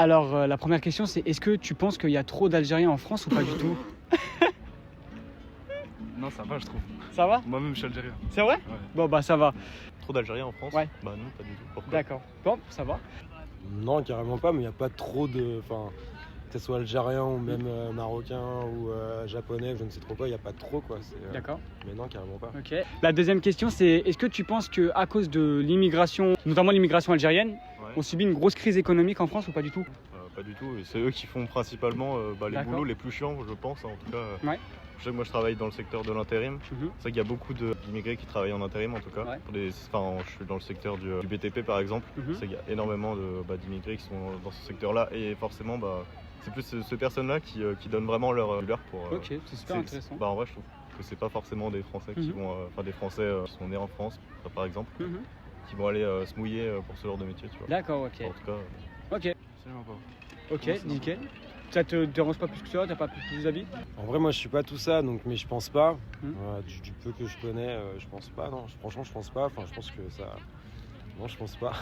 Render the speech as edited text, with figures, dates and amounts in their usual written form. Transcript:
Alors, la première question, c'est est-ce que tu penses qu'il y a trop d'Algériens en France ou pas du tout? Non, ça va, je trouve. Ça va? Moi-même, je suis algérien. C'est vrai? Ouais. Bon, bah ça va. Trop d'Algériens en France? Ouais. Bah non, pas du tout. Pourquoi? D'accord. Bon, ça va. Non, carrément pas, mais il n'y a pas trop de. Enfin, que ce soit algérien ou même marocain ou japonais, je ne sais trop quoi, il n'y a pas trop quoi. D'accord. Mais non, carrément pas. Ok. La deuxième question, c'est est-ce que tu penses qu'à cause de l'immigration, notamment l'immigration algérienne, Ouais. on subit une grosse crise économique en France ou pas du tout? Pas du tout. Et c'est eux qui font principalement les D'accord. boulots les plus chiants, je pense, en tout cas. Ouais. Je sais que moi je travaille dans le secteur de l'intérim. Mhm. C'est vrai qu'il y a beaucoup d'immigrés qui travaillent en intérim en tout cas. Ouais. Je suis dans le secteur du BTP par exemple. Mhm. C'est qu'il y a énormément d'immigrés qui sont dans ce secteur-là et forcément c'est plus ces personnes-là qui donnent vraiment leur pour. Ok, c'est super intéressant. En vrai je trouve que c'est pas forcément des Français qui Mhm. vont, des Français qui sont nés en France par exemple, Mhm. qui vont aller se mouiller pour ce genre de métier, tu vois. D'accord, ok. En tout cas. Ok, Absolument pas. ok, nickel. Ça te dérange pas plus que ça? T'as pas plus d'avis? En vrai, moi je suis pas tout ça, donc, mais je pense pas. Mhm. Du peu que je connais, je pense pas. Non, franchement, je pense pas. Enfin, je pense que ça. Non, je pense pas.